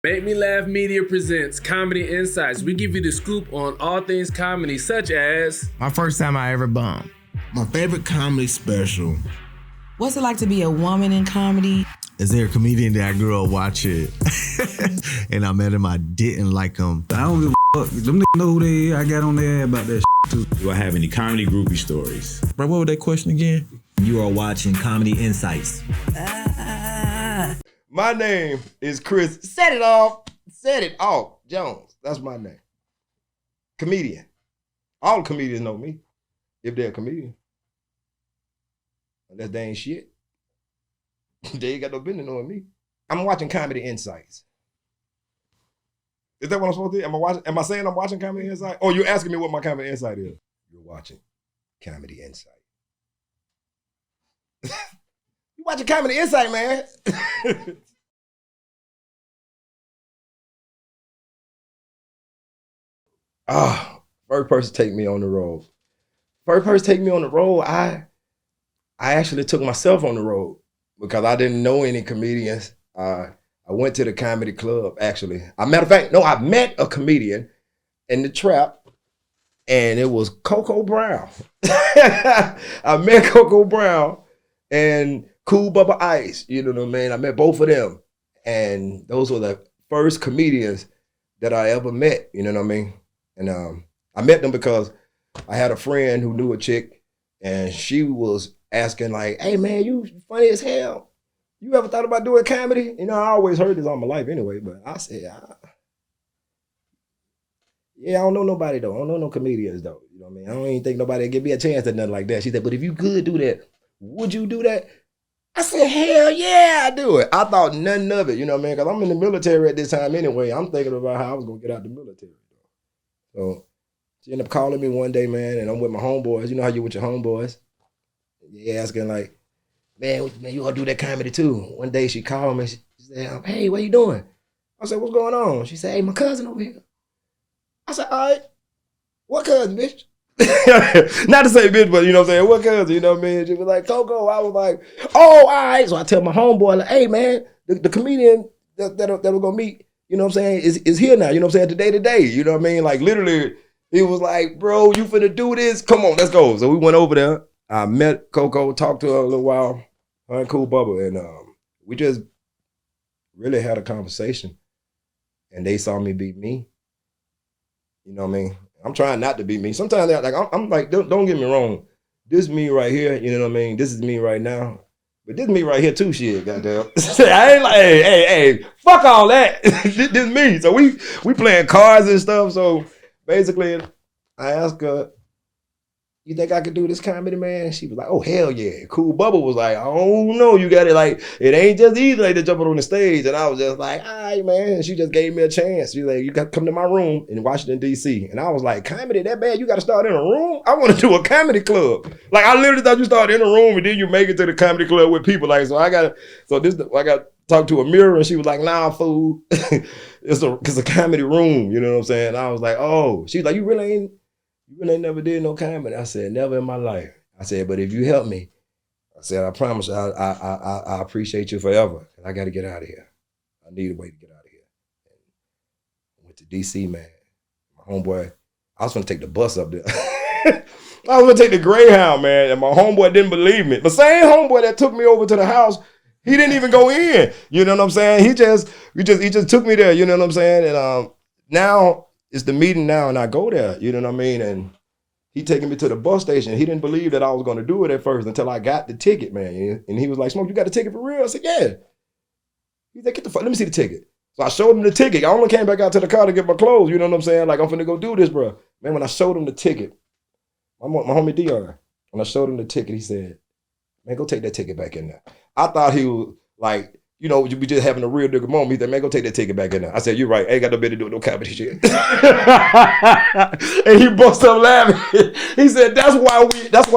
Make Me Laugh Media presents Comedy Insights. We give you the scoop on all things comedy, such as my first time I ever bumped. My favorite comedy special. What's it like to be a woman in comedy? Is there a comedian that I grew up watching and I met him, I didn't like him? I don't give a fuck. Them niggas know who they is. I got on their ass about that too. Do I have any comedy groupie stories? Bro, what was that question again? You are watching Comedy Insights. My name is Chris Sett It Off, Sett It Off Jones. That's my name. Comedian. All comedians know me, if they're a comedian. Unless they ain't shit. They ain't got no business knowing me. I'm watching Comedy Insights. Is that what I'm supposed to do? Am I saying I'm watching Comedy Insight? Oh, you're asking me what my Comedy Insight is. You're watching Comedy Insight. You watching Comedy Insight, man. First person take me on the road. First person take me on the road, I actually took myself on the road because I didn't know any comedians. I went to the comedy club, actually. I met a comedian in the trap, and it was Coco Brown. I met Coco Brown and Cool Bubba Ice, you know what I mean? I met both of them, and those were the first comedians that I ever met, you know what I mean? And I met them because I had a friend who knew a chick, and she was asking like, hey man, you funny as hell. You ever thought about doing comedy? You know, I always heard this all my life anyway, but I said, yeah, I don't know nobody though. I don't know no comedians though. You know what I mean? I don't even think nobody would give me a chance at nothing like that. She said, but if you could do that, would you do that? I said, hell yeah, I do it. I thought nothing of it, you know what I mean? Because I'm in the military at this time anyway. I'm thinking about how I was going to get out the military. So she ended up calling me one day, man, and I'm with my homeboys. You know how you with your homeboys? They asking like, man, you ought to do that comedy too. One day she called me. She said, hey, what you doing? I said, what's going on? She said, hey, my cousin over here. I said, all right. What cousin, bitch? Not to say bitch, but you know what I'm saying? What cousin, you know what I mean? She was like, Coco. I was like, oh, all right. So I tell my homeboy, like, hey, man, the comedian that we're going to meet, you know what I'm saying, is here now. You know what I'm saying? Today. You know what I mean? Like, literally, he was like, bro, you finna do this? Come on, let's go. So we went over there. I met Coco, talked to her a little while, her and Cool Bubba, and we just really had a conversation. And they saw me be me. You know what I mean? I'm trying not to be me. Sometimes like I'm like, don't get me wrong. This is me right here, you know what I mean? This is me right now. But this is me right here too, shit, goddamn. I ain't like, hey, fuck all that. This is me. So we playing cards and stuff. So basically, I asked her, you think I could do this comedy, man? She was like, oh, hell yeah. Cool Bubba was like, oh no, you got it. Like, it ain't just easy like to jump on the stage. And I was just like, all right, man. And she just gave me a chance. She's like, you got to come to my room in Washington, D.C. And I was like, comedy that bad? You got to start in a room? I want to do a comedy club. Like, I literally thought you started in a room and then you make it to the comedy club with people. Like, I got to talk to a mirror, and she was like, nah, fool. it's a comedy room. You know what I'm saying? And I was like, oh. She was like, you really ain't never did no comedy. I said, never in my life. I said, but if you help me, I said, I promise I appreciate you forever. And I got to get out of here. I need a way to get out of here. And I went to DC, man. My homeboy, I was going to take the bus up there. I was going to take the Greyhound, man. And my homeboy didn't believe me. The same homeboy that took me over to the house, he didn't even go in. You know what I'm saying? He just took me there. You know what I'm saying? And now, it's the meeting now, and I go there, you know what I mean? And he taking me to the bus station. He didn't believe that I was going to do it at first until I got the ticket, man. And he was like, Smoke, you got the ticket for real? I said, yeah. He said, get the fuck, let me see the ticket. So I showed him the ticket. I only came back out to the car to get my clothes, you know what I'm saying? Like, I'm finna go do this, bro. Man, when I showed him the ticket, my homie Dion, when I showed him the ticket, he said, man, go take that ticket back in there. I thought he was like, you know, we just having a real nigga moment. He said, man, go take that ticket back in there. I said, you're right. I ain't got no bit to do with no comedy shit. And he bust up laughing. He said, that's why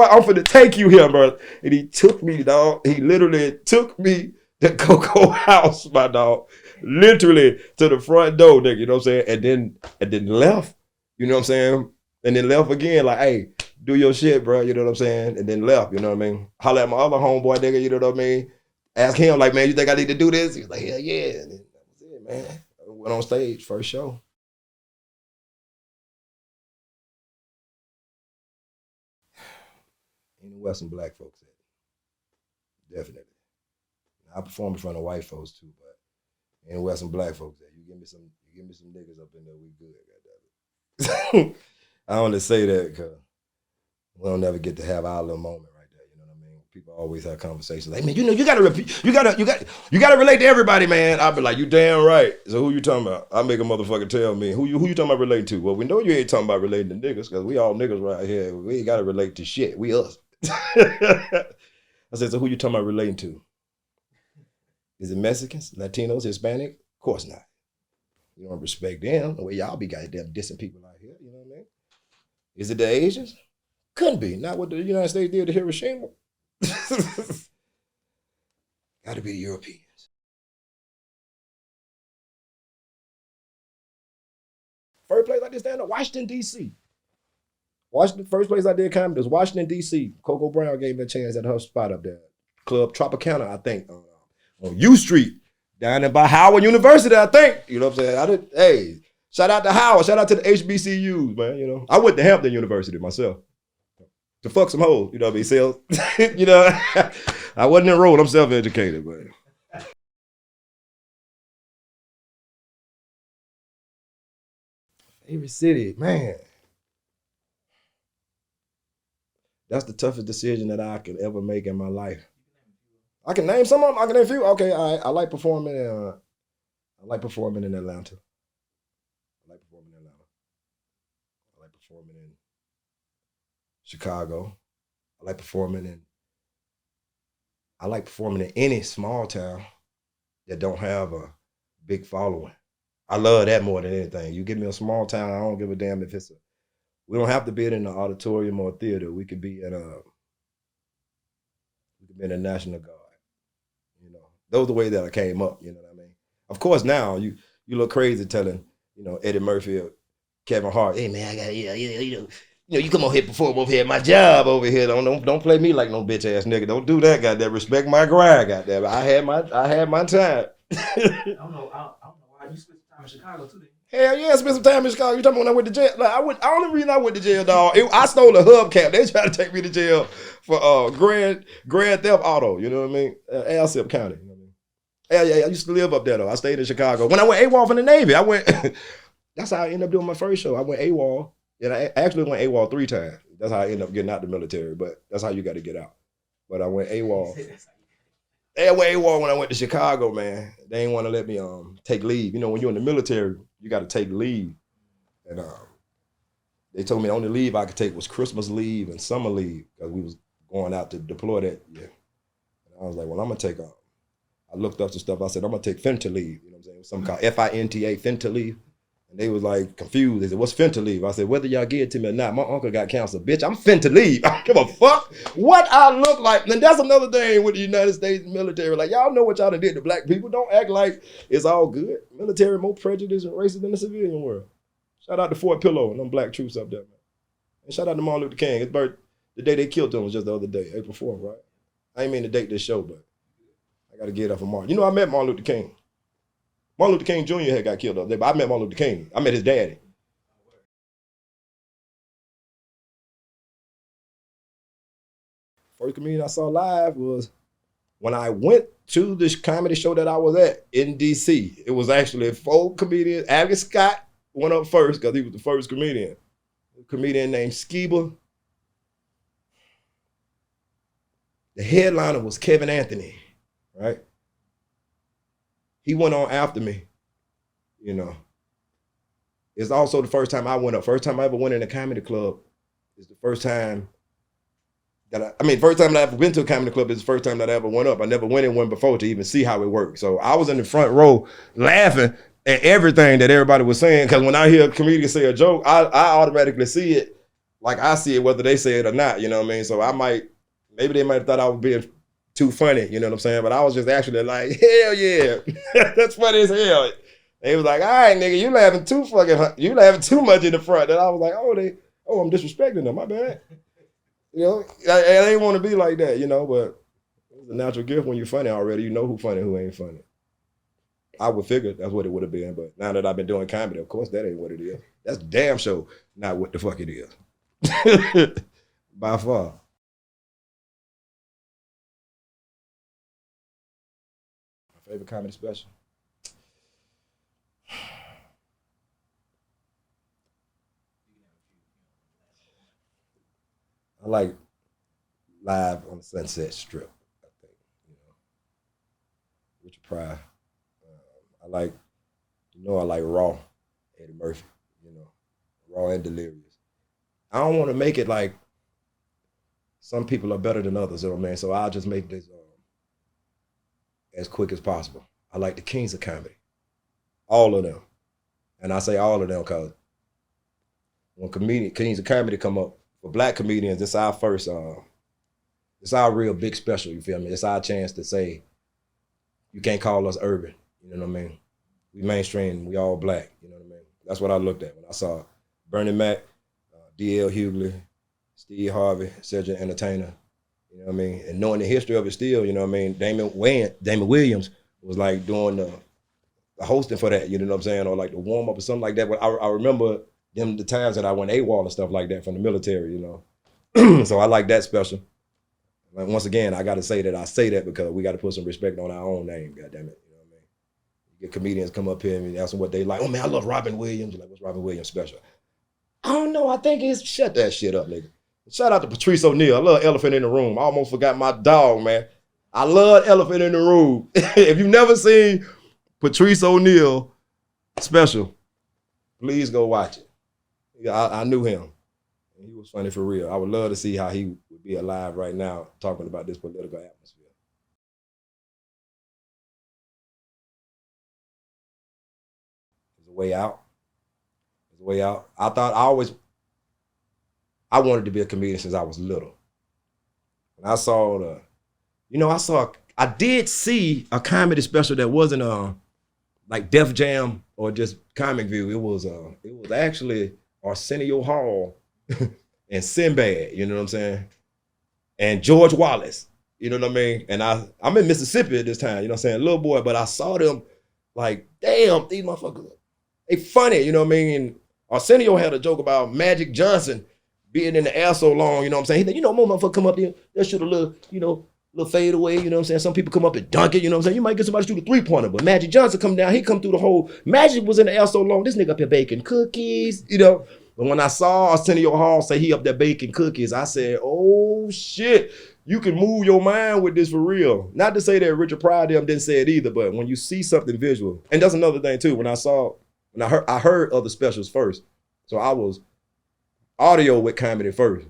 I'm finna take you here, bro. And he took me, dog. He literally took me to Coco house, my dog. Literally to the front door, nigga, you know what I'm saying? And then left, you know what I'm saying? And then left again, like, hey, do your shit, bro, you know what I'm saying? And then left, you know what I mean? Holler at my other homeboy, nigga, you know what I mean? Ask him, like, man, you think I need to do this? He was like, hell yeah. And then that was it, man. went on stage, first show. Any Western black folks at it. Definitely. I perform in front of white folks too, but any Western black folks at it. You give me some niggas up in there, we good, goddamn it. I only say that because we don't never get to have our little moment right there. You know what I mean? People always have conversations like, man, you gotta repeat, you gotta relate to everybody, man. I'll be like, you damn right. So who you talking about? I make a motherfucker tell me who you talking about relating to. Well, we know you ain't talking about relating to niggas because we all niggas right here. We ain't gotta relate to shit. We us. I said, so who you talking about relating to? Is it Mexicans, Latinos, Hispanic? Of course not. You don't respect them the way y'all be goddamn dissing people out here. You know what I mean? Is it the Asians? Couldn't be. Not what the United States did to Hiroshima. Got to be the Europeans. First place I did stand up, Washington, D.C. First place I did comedy was Washington, D.C. Coco Brown gave me a chance at her spot up there. Club Tropicana, I think, on U Street, down there by Howard University, I think. You know what I'm saying? Hey, shout out to Howard, shout out to the HBCUs, man. You know, I went to Hampton University myself to fuck some hoes. You know what I mean? Sales, you know, I wasn't enrolled. I'm self-educated, but. Favorite city, man. That's the toughest decision that I could ever make in my life. I can name some of them. I can name a few. Okay, all right. I like performing in Atlanta. I like performing in Atlanta. I like performing in Chicago. I like performing in any small town that don't have a big following. I love that more than anything. You give me a small town, I don't give a damn if we don't have to be in the auditorium or theater. We could be in a National Guard. You know, those are the way that I came up, you know what I mean? Of course now you look crazy telling, you know, Eddie Murphy or Kevin Hart, hey man, I got you know, you come over here perform over here, my job over here. Don't play me like no bitch ass nigga. Don't do that, goddamn. Respect my grind, goddamn. I had my time. I don't know why you spent some time in Chicago too. Hell yeah, I spent some time in Chicago. You talking about when I went to jail? Like the only reason I went to jail, dog, I stole a hubcap. They tried to take me to jail for grand theft auto. You know what I mean? Alsip County. You know what I mean? Yeah. I used to live up there though. I stayed in Chicago. When I went AWOL from the Navy, that's how I ended up doing my first show. I went AWOL, and I actually went AWOL 3 times. That's how I ended up getting out the military. But that's how you got to get out. But I went AWOL. I went AWOL when I went to Chicago, man. They didn't want to let me take leave. You know, when you're in the military, you got to take leave. And they told me the only leave I could take was Christmas leave and summer leave because we was going out to deploy that year. And I was like, well, I'm going to take I looked up some stuff. I said, I'm going to take Finta leave. You know what I'm saying? It was something called FINTA, Finta leave. And they was like confused. They said, what's finna leave? I said, whether y'all give it to me or not, my uncle got cancer. Bitch, I'm finna leave. I don't give a fuck what I look like. And that's another thing with the United States military. Like, y'all know what y'all done did to black people. Don't act like it's all good. Military more prejudice and racist than the civilian world. Shout out to Fort Pillow and them black troops up there, man. And shout out to Martin Luther King. His birth, the day they killed him was just the other day, April 4th, right? I ain't mean to date this show, but I got to get it up for Martin. You know, I met Martin Luther King. Martin Luther King Jr. had got killed up there, but I met Martin Luther King. I met his daddy. First comedian I saw live was when I went to this comedy show that I was at in D.C. It was actually 4 comedians. Alex Scott went up first because he was the first comedian. A comedian named Skiba. The headliner was Kevin Anthony, right? He went on after me, you know. It's also the first time I went up. First time I ever went in a comedy club. It's the first time that first time that I ever been to a comedy club is the first time that I ever went up. I never went in one before to even see how it worked. So I was in the front row laughing at everything that everybody was saying, because when I hear a comedian say a joke, I automatically see it like I see it, whether they say it or not, you know what I mean? So maybe they might have thought I was being too funny, you know what I'm saying? But I was just actually like, hell yeah, that's funny as hell. They was like, all right, nigga, you laughing too much in the front. And I was like, I'm disrespecting them, my bad. You know, I didn't want to be like that, you know, but it's a natural gift when you're funny already. You know who funny, who ain't funny. I would figure that's what it would have been, but now that I've been doing comedy, of course that ain't what it is. That's damn sure not what the fuck it is. By far. My favorite comedy special. I like Live on the Sunset Strip, I think, Richard Pryor. I like Raw, Eddie Murphy, Raw and Delirious. I don't want to make it like some people are better than others, So I'll just make this as quick as possible. I like the kings of comedy, all of them. And I say all of them because when kings of comedy come up, for black comedians, it's our first, it's our real big special, you feel me? It's our chance to say, you can't call us urban, you know what I mean? We mainstream, we all black, you know what I mean? That's what I looked at when I saw Bernie Mac, D.L. Hughley, Steve Harvey, Cedric Entertainer, you know what I mean? And knowing the history of it still, you know what I mean? Damon Williams was like doing the hosting for that, you know what I'm saying? Or like the warm up or something like that. But I remember the times that I went AWOL and stuff like that from the military, So I like that special. Like once again, I got to say that I say that because we got to put some respect on our own name, goddamn it. You know what I mean? You get comedians come up here and ask them what they like. Oh man, I love Robin Williams. You're like, what's Robin Williams special? I don't know. I think it's shut that shit up, nigga. Shout out to Patrice O'Neal. I love Elephant in the Room. I almost forgot my dog, man. I love Elephant in the Room. If you've never seen Patrice O'Neal special, please go watch it. I knew him. He was funny for real. I would love to see how he would be alive right now talking about this political atmosphere. There's a way out. There's a way out. I wanted to be a comedian since I was little. And I saw I did see a comedy special that wasn't like Def Jam or just Comic View. It was actually Arsenio Hall and Sinbad, you know what I'm saying? And George Wallace, you know what I mean? And I'm in Mississippi at this time, you know what I'm saying? Little boy, but I saw them like, damn, these motherfuckers, they funny, you know what I mean? And Arsenio had a joke about Magic Johnson being in the air so long, you know what I'm saying? He said, more motherfuckers come up there, they'll shoot a little, little fade away, you know what I'm saying? Some people come up and dunk it, you know what I'm saying? You might get somebody to shoot a three-pointer, but Magic Johnson come down, he come through the whole, Magic was in the air so long, this nigga up here baking cookies, But when I saw Arsenio Hall say he up there baking cookies, I said, oh shit, you can move your mind with this for real. Not to say that Richard Pryor them didn't say it either, but when you see something visual, and that's another thing too, I heard other specials first. So I was audio with comedy first.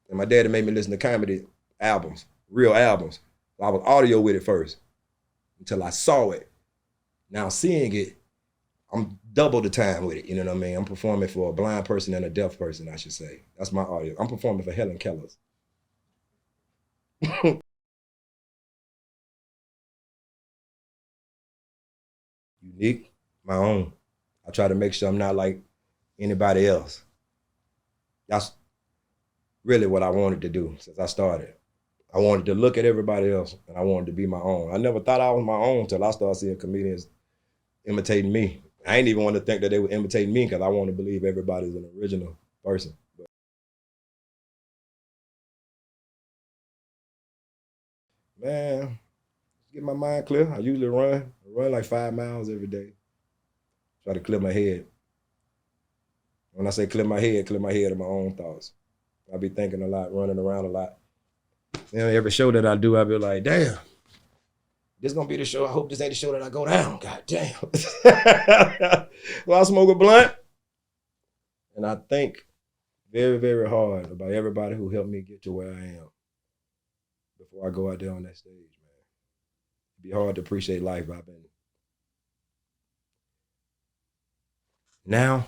And my daddy made me listen to comedy albums, real albums. So I was audio with it first until I saw it. Now seeing it, I'm double the time with it, you know what I mean? I'm performing for a blind person and a deaf person, I should say. That's my audio. I'm performing for Helen Keller's. Unique, my own. I try to make sure I'm not like anybody else. That's really what I wanted to do since I started. I wanted to look at everybody else and I wanted to be my own. I never thought I was my own until I started seeing comedians imitating me. I ain't even want to think that they would imitate me because I want to believe everybody's an original person. But man, get my mind clear. I usually run. I run like 5 miles every day. Try to clear my head. When I say clear my head of my own thoughts. I be thinking a lot, running around a lot. Every show that I do, I be like, damn, this gonna be the show. I hope this ain't the show that I go down. God damn. Well, I smoke a blunt. And I think very, very hard about everybody who helped me get to where I am before I go out there on that stage, man. It'd be hard to appreciate life. Now,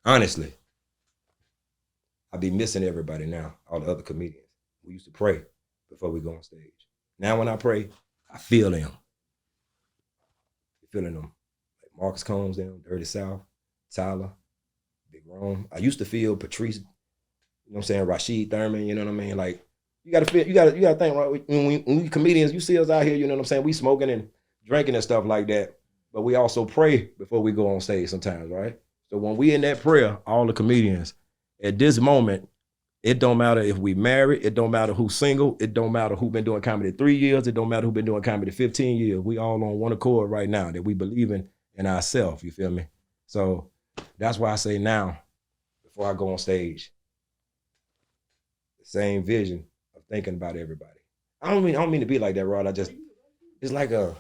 honestly, I be missing everybody now, all the other comedians. We used to pray before we go on stage. Now when I pray, I feel them. Feeling them. Like Marcus Combs, them, Dirty South, Tyler, Big Rome. I used to feel Patrice, you know what I'm saying, Rashid Thurman, you know what I mean? Like, you gotta think, right? When we comedians, you see us out here, you know what I'm saying? We smoking and drinking and stuff like that. But we also pray before we go on stage sometimes, right? So when we in that prayer, all the comedians, at this moment, it don't matter if we married, it don't matter who's single, it don't matter who been doing comedy 3 years, it don't matter who been doing comedy 15 years. We all on one accord right now that we believe in ourselves, you feel me? So that's why I say now, before I go on stage, the same vision of thinking about everybody. I don't mean to be like that, Rod. It's like I've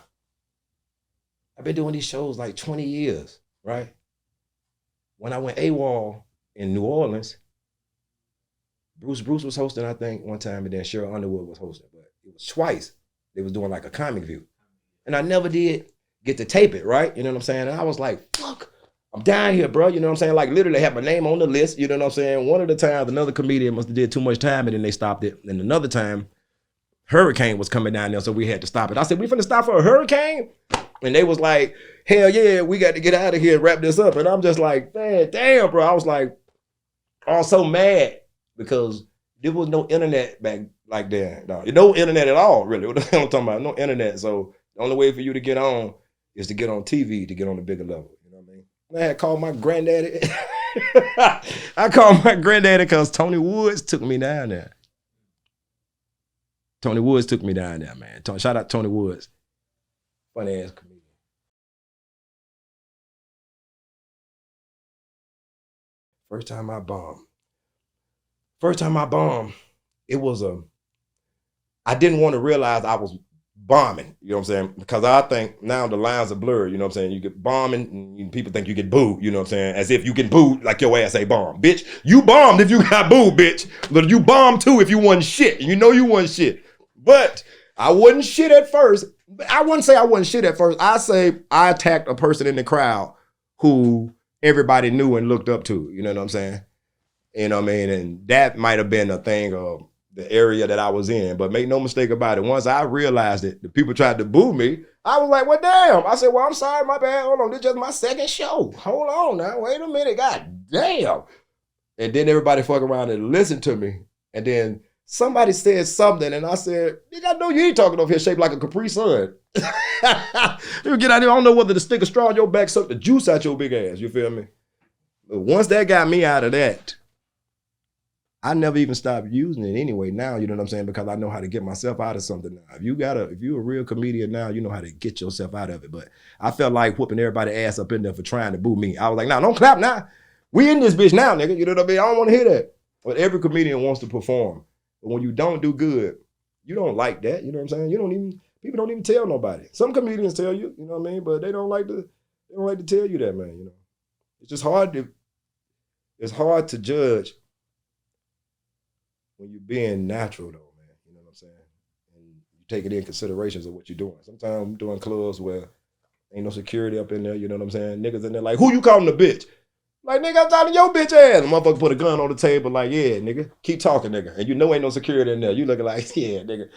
been doing these shows like 20 years, right? When I went AWOL in New Orleans, Bruce was hosting, I think, one time, and then Cheryl Underwood was hosting, but it was twice. They was doing like a comic view. And I never did get to tape it, right? You know what I'm saying? And I was like, fuck, I'm down here, bro. You know what I'm saying? Like literally have my name on the list, you know what I'm saying? One of the times, another comedian must have did too much time and then they stopped it. And another time, hurricane was coming down there, so we had to stop it. I said, we finna stop for a hurricane? And they was like, hell yeah, we got to get out of here and wrap this up. And I'm just like, man, damn, bro. I was like, I was so mad because there was no internet back like then. No internet at all, really. What the hell I'm talking about? No internet. So the only way for you to get on is to get on TV to get on the bigger level. You know what I mean? I had called my granddaddy. I called my granddaddy because Tony Woods took me down there. Tony Woods took me down there, man. Shout out Tony Woods. Funny ass comedian. First time I bombed, it was I didn't want to realize I was bombing, you know what I'm saying? Because I think now the lines are blurred, you know what I'm saying? You get bombing and people think you get booed, you know what I'm saying? As if you get booed like your ass ain't bomb. Bitch, you bombed if you got booed, bitch. But you bombed too if you wasn't shit. You know you wasn't shit. But I wasn't shit at first. I wouldn't say I wasn't shit at first. I say I attacked a person in the crowd who everybody knew and looked up to, you know what I'm saying? You know what I mean? And that might have been a thing of the area that I was in. But make no mistake about it, once I realized it, the people tried to boo me, I was like, well, damn. I said, well, I'm sorry, my bad. Hold on, this is just my second show. Hold on now, wait a minute, god damn. And then everybody fuck around and listen to me. And then somebody said something, and I said, nigga, I know you ain't talking over here shaped like a Capri Sun. You get out there, I don't know whether to stick a straw in your back, suck the juice out your big ass, you feel me? But once that got me out of that, I never even stopped using it anyway now, you know what I'm saying? Because I know how to get myself out of something now. If you're a real comedian now, you know how to get yourself out of it. But I felt like whooping everybody's ass up in there for trying to boo me. I was like, nah, don't clap now. We in this bitch now, nigga. You know what I mean? I don't want to hear that. But every comedian wants to perform. But when you don't do good, you don't like that. You know what I'm saying? People don't even tell nobody. Some comedians tell you, you know what I mean? But they don't like to tell you that, man, you know. It's just hard to judge when you're being natural though, man. You know what I'm saying? And you take it in considerations of what you're doing. Sometimes I'm doing clubs where ain't no security up in there, you know what I'm saying? Niggas in there like, who you calling a bitch? Like, nigga, I'm talking to your bitch ass. The motherfucker put a gun on the table like, yeah, nigga, keep talking, nigga. And you know ain't no security in there. You looking like, yeah, nigga.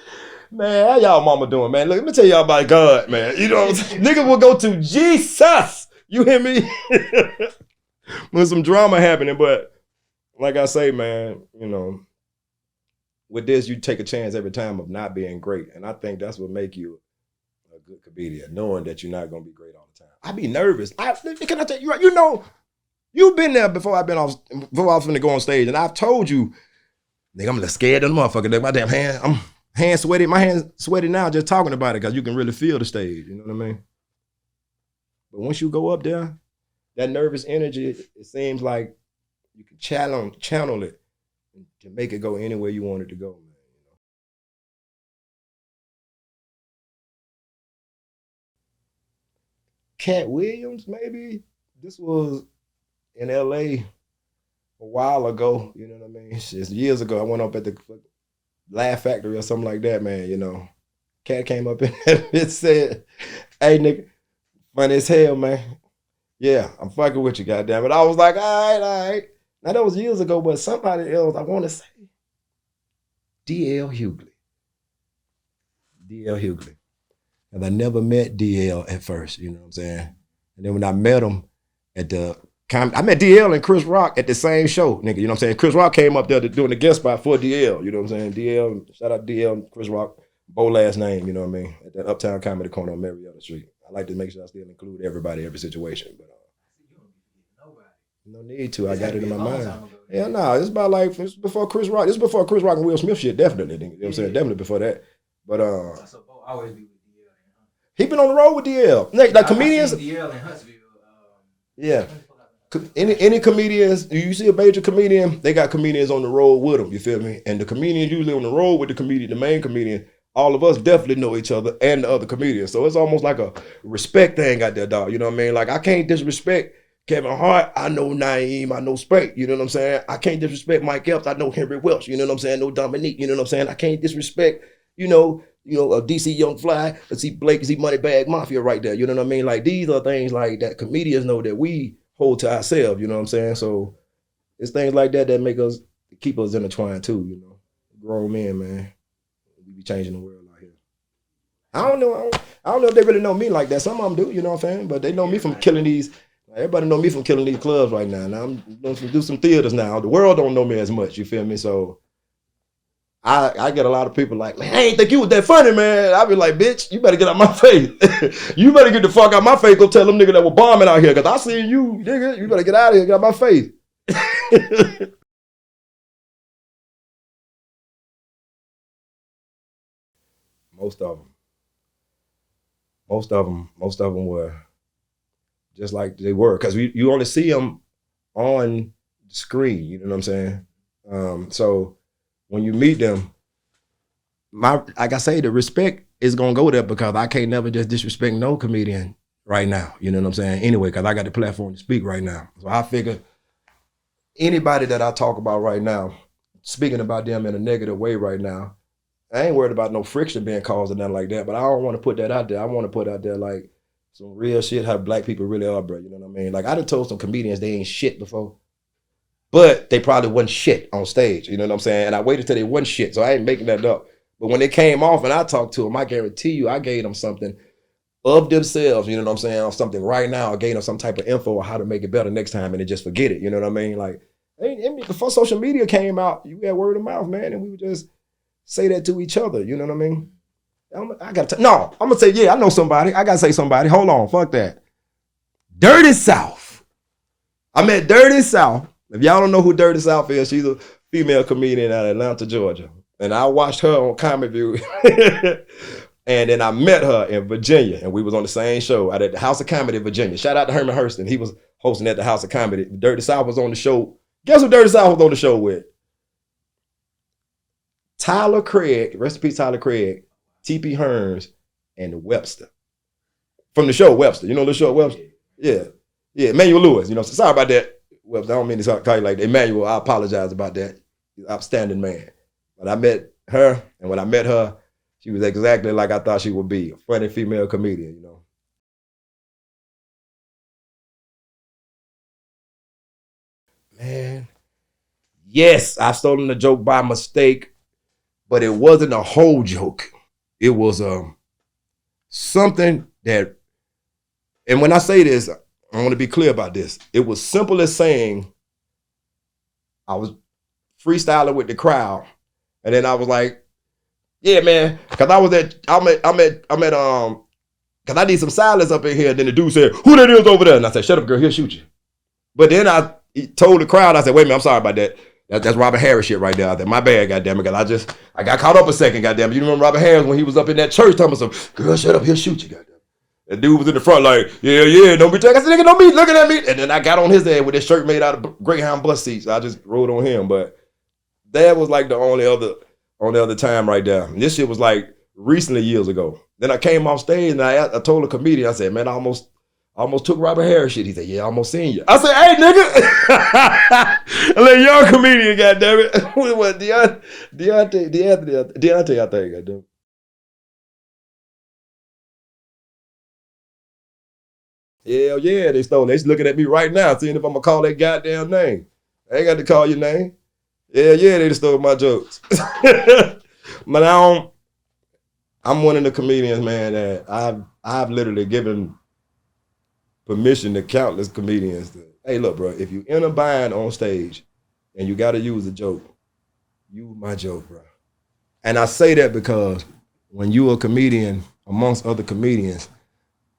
Man, how y'all mama doing, man? Look, let me tell y'all about God, man. You know what I'm saying? Nigga will go to Jesus. You hear me? When some drama happening, but like I say, man, you know, with this, you take a chance every time of not being great. And I think that's what make you a good comedian, knowing that you're not going to be great all the time. I be nervous. Can I tell you, you know, you've been there before I was finna go on stage, and I've told you, nigga, I'm a little scared of the motherfucker. Nigga, my damn hand, I'm hand sweaty. My hands sweaty now just talking about it because you can really feel the stage, you know what I mean? But once you go up there, that nervous energy, it seems like you can channel it to make it go anywhere you want it to go, man. You know? Cat Williams, maybe. This was in LA a while ago, you know what I mean? Just years ago, I went up at the Laugh Factory or something like that, man, you know. Cat came up in there and said, hey, nigga, funny as hell, man. Yeah, I'm fucking with you, goddamn it. I was like, all right. Now, that was years ago, but somebody else, I want to say, D.L. Hughley. D.L. Hughley. And I never met D.L. at first, you know what I'm saying? And then when I met him I met D.L. and Chris Rock at the same show, nigga, you know what I'm saying? Chris Rock came up there doing the guest spot for D.L., you know what I'm saying? D.L., shout out D.L. and Chris Rock, Bo last name, you know what I mean? At that Uptown Comedy Corner on Marietta Street. I like to make sure I still include everybody, every situation. But no need to. I got it in my mind. Yeah, no, it's about like it's before Chris Rock. This is before Chris Rock and Will Smith shit, definitely. You know what I'm saying? Definitely before that. But So Bo always be with DL and Huntsville. he been on the road with DL. Like comedians. DL and Huntsville. Yeah. Any comedians, you see a major comedian, they got comedians on the road with them, you feel me? And the comedians usually on the road with the comedian, the main comedian, all of us definitely know each other and the other comedians. So it's almost like a respect thing out there, dog. You know what I mean? Like I can't disrespect Kevin Hart. I know Naeem, I know Spank, you know what I'm saying? I can't disrespect Mike Epps. I know Henry Welch, you know what I'm saying? I know Dominique, you know what I'm saying? I can't disrespect, a DC Young Fly, see Blake, see Moneybag Mafia right there, you know what I mean? Like these are things like that comedians know that we hold to ourselves, you know what I'm saying? So it's things like that make us, keep us intertwined too, you know? Grown men, man. We be changing the world out here. I don't know if they really know me like that. Some of them do, you know what I'm saying? But they know me from killing these. Everybody know me from killing these clubs right now. Now I'm going to do some theaters now. The world don't know me as much, you feel me? So I get a lot of people like, man, I ain't think you was that funny, man. I be like, bitch, you better get out my face. You better get the fuck out my face. Go tell them niggas that were bombing out here, because I seen you, nigga. You better get out of here, get out my face. Most of them were just like they were, because you only see them on the screen, you know what I'm saying? So when you meet them, like I say, the respect is gonna go there, because I can't never just disrespect no comedian right now, you know what I'm saying? Anyway, because I got the platform to speak right now. So I figure anybody that I talk about right now, speaking about them in a negative way right now, I ain't worried about no friction being caused or nothing like that, but I don't want to put that out there. I want to put out there like some real shit, how black people really are, bro. You know what I mean? Like I done told some comedians they ain't shit before, but they probably wasn't shit on stage. You know what I'm saying? And I waited till they wasn't shit, so I ain't making that up. But when they came off and I talked to them, I guarantee you I gave them something of themselves, you know what I'm saying, or something right now. I gave them some type of info on how to make it better next time, and they just forget it. You know what I mean? Like before social media came out, you had word of mouth, man, and we would just say that to each other. You know what I mean? I'm gonna say, yeah, I know somebody. I gotta say somebody. Hold on, fuck that. Dirty South. I met Dirty South. If y'all don't know who Dirty South is, she's a female comedian out of Atlanta, Georgia. And I watched her on Comedy View. And then I met her in Virginia, and we was on the same show out at the House of Comedy in Virginia. Shout out to Herman Hurston. He was hosting at the House of Comedy. Dirty South was on the show. Guess who Dirty South was on the show with? Tyler Craig, rest in peace, Tyler Craig, T.P. Hearns, and the Webster. From the show Webster. You know the show Webster? Yeah. Yeah, Emmanuel Lewis. You know, sorry about that, Webster. I don't mean to call you like that. Emmanuel, I apologize about that. He's an outstanding man. But I met her, and when I met her, she was exactly like I thought she would be. A funny female comedian, you know. Man. Yes, I stolen the joke by mistake. But it wasn't a whole joke. It was something that, and when I say this, I want to be clear about this. It was simple as saying, I was freestyling with the crowd, and then I was like, yeah, man, because because I need some silence up in here. And then the dude said, who that is over there? And I said, shut up, girl, he'll shoot you. But then I told the crowd, I said, wait a minute, I'm sorry about that. That's Robert Harris shit right there. I said, my bad, goddamn it, because I got caught up a second, goddamn it. You remember Robert Harris when he was up in that church talking about some, girl, shut up, he'll shoot you, goddamn it. The dude was in the front like, yeah, don't be taking. I said, nigga, don't be looking at me. And then I got on his head with this shirt made out of Greyhound bus seats. I just rode on him. But that was like the only other time right there. And this shit was like recently, years ago. Then I came off stage and I told a comedian, I said, man, I almost took Robert Harris shit. He said, yeah, I almost seen you. I said, hey, nigga. A little young comedian, goddammit. What, Deontay, I think, goddamn. Hell yeah, they stole. They looking at me right now, seeing if I'm gonna call that goddamn name. I ain't got to call your name. Hell yeah, they stole my jokes. But I'm one of the comedians, man, that I've literally given permission to countless comedians to, hey, look, bro, if you in a bind on stage and you got to use a joke, use my joke, bro. And I say that because when you're a comedian amongst other comedians,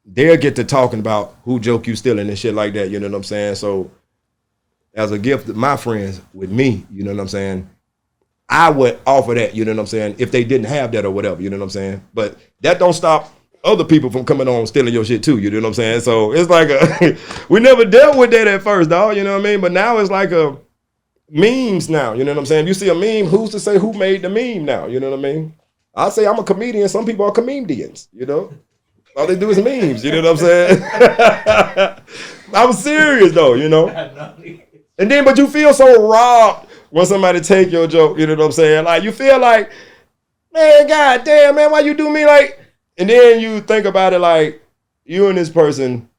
they'll get to talking about who joke you stealing and shit like that, you know what I'm saying? So as a gift to my friends with me, you know what I'm saying, I would offer that, you know what I'm saying, if they didn't have that or whatever, you know what I'm saying? But that don't stop other people from coming on stealing your shit too, you know what I'm saying? So it's like we never dealt with that at first, dog, you know what I mean? But now it's like a memes now, you know what I'm saying? If you see a meme, who's to say who made the meme now, you know what I mean? I say I'm a comedian, some people are comedians, you know? All they do is memes, you know what I'm saying? I'm serious though, you know? And then, but you feel so robbed when somebody take your joke, you know what I'm saying? Like, you feel like, man, god damn, man, why you do me like? And then you think about it like, you and this person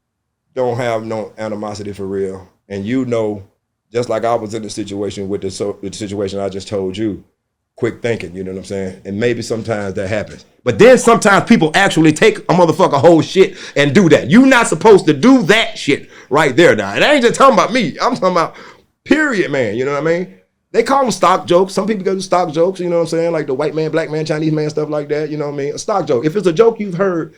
don't have no animosity for real. And you know, just like I was in the situation with the situation I just told you, quick thinking, you know what I'm saying? And maybe sometimes that happens. But then sometimes people actually take a motherfucker whole shit and do that. You're not supposed to do that shit right there now. And I ain't just talking about me. I'm talking about period, man. You know what I mean? They call them stock jokes. Some people go to stock jokes, you know what I'm saying? Like the white man, black man, Chinese man, stuff like that. You know what I mean? A stock joke. If it's a joke you've heard,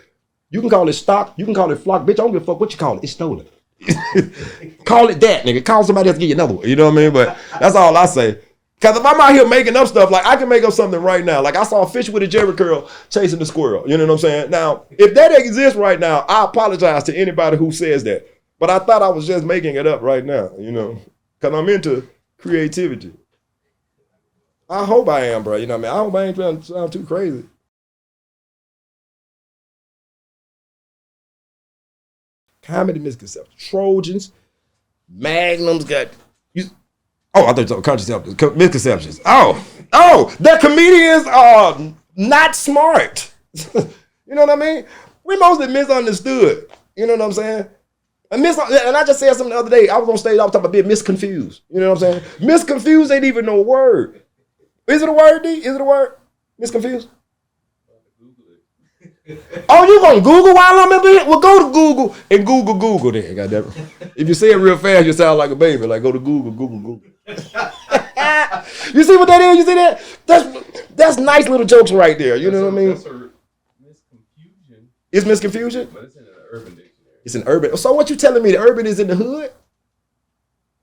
you can call it stock. You can call it flock. Bitch, I don't give a fuck what you call it. It's stolen. Call it that, nigga. Call somebody else to get you another one. You know what I mean? But that's all I say. Because if I'm out here making up stuff, like I can make up something right now. Like I saw a fish with a jerry curl chasing the squirrel. You know what I'm saying? Now, if that exists right now, I apologize to anybody who says that. But I thought I was just making it up right now, you know, because I'm into creativity. I hope I am, bro. You know what I mean? I hope I ain't trying to sound too crazy. Comedy misconceptions. Trojans, Magnums got... Oh, I thought you were talking misconceptions. Oh, that comedians are not smart. You know what I mean? We mostly misunderstood. You know what I'm saying? And I just said something the other day. I was on stage, I was talking about being misconfused. You know what I'm saying? Misconfused ain't even no word. Is it a word, D? Is it a word? Misconfused? Oh, you gonna Google while I'm in here? Well, go to Google and Google then. Goddamn. If you say it real fast, you sound like a baby. Like, go to Google. You see what that is? You see that? That's nice little jokes right there. You know what I mean? That's a misconfusion. It's misconfusion? But it's in an urban dictionary. It's an urban. So what you telling me? The urban is in the hood?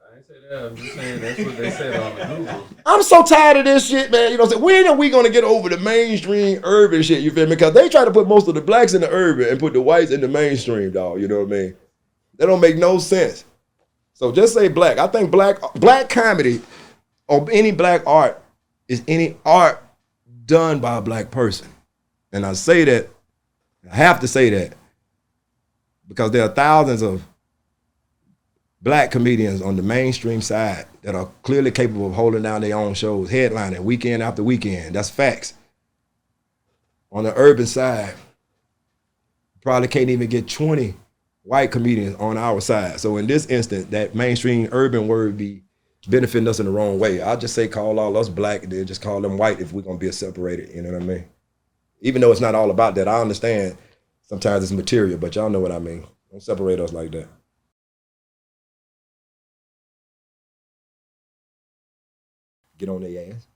I ain't say that. I'm just saying that's what they said on Google. I'm so tired of this shit, man. You know what I'm saying? When are we gonna get over the mainstream urban shit? You feel me? Because they try to put most of the blacks in the urban and put the whites in the mainstream, dog. You know what I mean? That don't make no sense. So just say black. I think black comedy or any black art is any art done by a black person. And I say that, I have to say that, because there are thousands of black comedians on the mainstream side that are clearly capable of holding down their own shows, headlining weekend after weekend. That's facts. On the urban side, probably can't even get 20 white comedians on our side. So in this instance, that mainstream urban word be benefiting us in the wrong way. I'll just say call all us black and then just call them white if we're gonna be separated, you know what I mean? Even though it's not all about that, I understand sometimes it's material, but y'all know what I mean. Don't separate us like that. Get on their ass.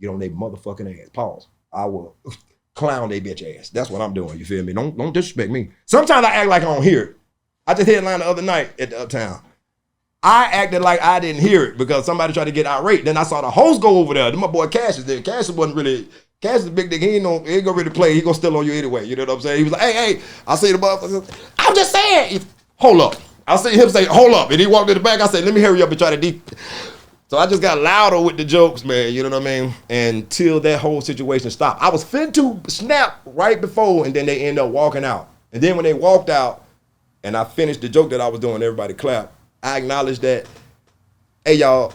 Get on their motherfucking ass. Pause. I will clown they bitch ass. That's what I'm doing, you feel me? Don't disrespect me. Sometimes I act like I don't hear it. I just headlined the other night at the Uptown. I acted like I didn't hear it because somebody tried to get irate. Then I saw the host go over there. Then my boy Cassius there. Cassius is a big nigga. He ain't gonna really play. He gonna steal on you anyway. You know what I'm saying? He was like, hey, I see the motherfucker. I'm just saying, hold up. I see him say, hold up. And he walked in the back. I said, let me hurry up and try to So I just got louder with the jokes, man. You know what I mean? Until that whole situation stopped. I was fin to snap right before, and then they end up walking out. And then when they walked out, and I finished the joke that I was doing, everybody clapped. I acknowledged that, hey, y'all,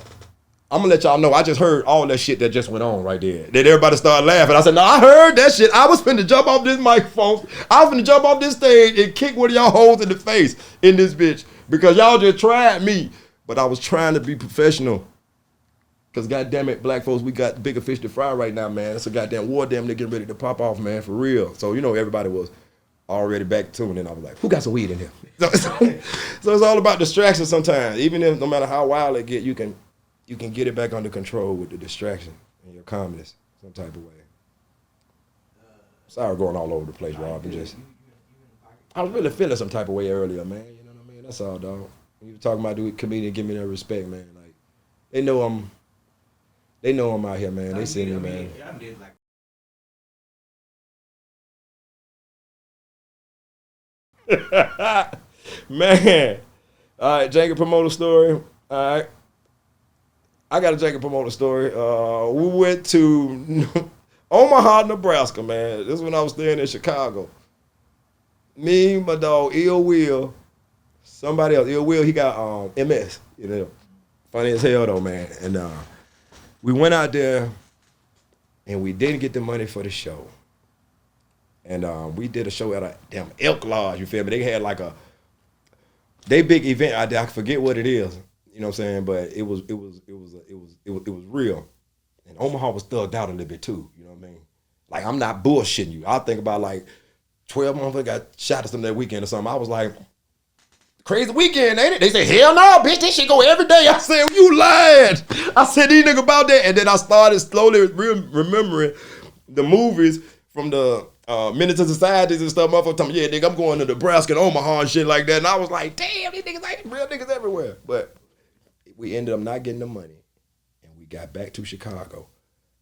I'm gonna let y'all know I just heard all that shit that just went on right there. Then everybody started laughing. I said, no, I heard that shit. I was finna jump off this microphone. I was finna jump off this stage and kick one of y'all hoes in the face in this bitch because y'all just tried me. But I was trying to be professional because goddamn it, black folks, we got bigger fish to fry right now, man. It's a goddamn war damn, they're getting ready to pop off, man, for real. So, you know, everybody was already back tuned in. I was like, who got some weed in here? So it's all about distraction sometimes. Even if no matter how wild it get, you can get it back under control with the distraction in your calmness, some type of way. Sorry going all over the place, Rob. I was really feeling some type of way earlier, man. You know what I mean? That's all, dog. When you were talking about the comedian, give me that respect, man. Like, they know I'm out here, man. They see me, man. Man. All right, Janky promoter story. All right. I got a Janky promoter story. We went to Omaha, Nebraska, man. This is when I was staying in Chicago. Me, my dog, Ill Will, somebody else. Ill Will, he got MS, you know. Funny as hell, though, man. And we went out there, and we didn't get the money for the show. And we did a show at a damn Elk Lodge, you feel me? They had like they big event out there. I forget what it is, you know what I'm saying? But it was real. And Omaha was thugged out a little bit too, you know what I mean? Like, I'm not bullshitting you. I think about like 12 motherfuckers got shot at something that weekend or something. I was like, crazy weekend, ain't it? They said, hell no, bitch, this shit go every day. I said, you lied. I said, these niggas about that. And then I started slowly remembering the movies from the Menace to Societies and stuff. Motherfuckers telling me, yeah, nigga, I'm going to Nebraska and Omaha and shit like that. And I was like, damn, these niggas ain't real niggas everywhere. But we ended up not getting the money. And we got back to Chicago.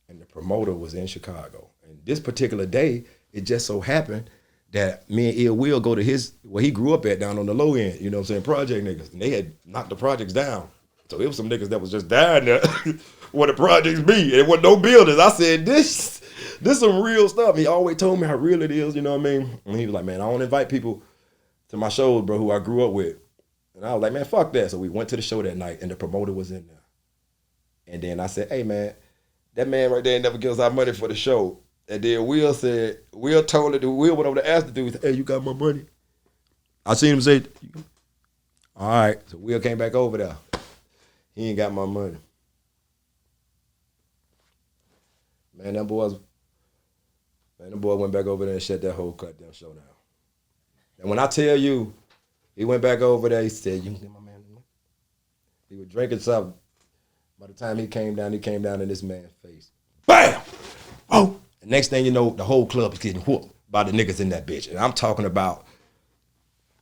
And the promoter was in Chicago. And this particular day, it just so happened that me and Ill Will go to where he grew up at down on the low end, you know what I'm saying, project niggas. And they had knocked the projects down. So it was some niggas that was just dying there where the projects be. There wasn't no buildings. I said, this some real stuff. He always told me how real it is, you know what I mean? And he was like, man, I don't invite people to my shows, bro, who I grew up with. And I was like, man, fuck that. So we went to the show that night and the promoter was in there. And then I said, hey, man, that man right there never gives us our money for the show. And then Will told it, Will went over to ask the dude, hey, you got my money? I seen him say, all right. So Will came back over there. He ain't got my money. Man, that boy went back over there and shut that whole goddamn show down. And when I tell you, he went back over there, he said, you can get my man the money? He was drinking something. By the time he came down in this man's face. Bam! Oh! Next thing you know, the whole club is getting whooped by the niggas in that bitch. And I'm talking about,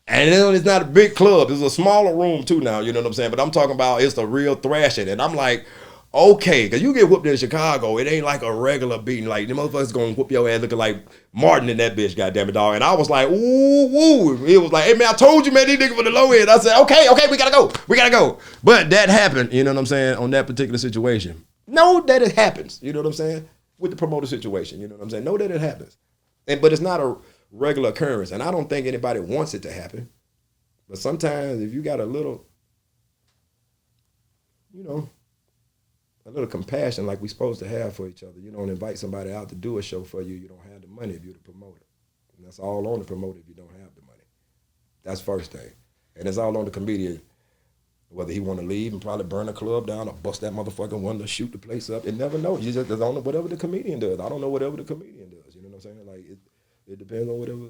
and it's not a big club. It's a smaller room too now, you know what I'm saying? But I'm talking about it's a real thrashing. And I'm like, okay, because you get whooped in Chicago, it ain't like a regular beating. Like, the motherfuckers going to whoop your ass looking like Martin in that bitch, goddamn it, dog. And I was like, ooh, woo. It was like, hey, man, I told you, man, these niggas for the low end. I said, okay, we got to go. But that happened, you know what I'm saying, on that particular situation. Know that it happens, you know what I'm saying? With the promoter situation, you know what I'm saying? Know that it happens. But it's not a regular occurrence. And I don't think anybody wants it to happen. But sometimes if you got a little, you know, a little compassion like we're supposed to have for each other. You don't invite somebody out to do a show for you. You don't have the money if you're the promoter. And that's all on the promoter if you don't have the money. That's first thing. And it's all on the comedian, whether he want to leave and probably burn the club down or bust that motherfucking window, shoot the place up. You never know. You just don't know whatever the comedian does. I don't know whatever the comedian does. You know what I'm saying? Like, it depends on whatever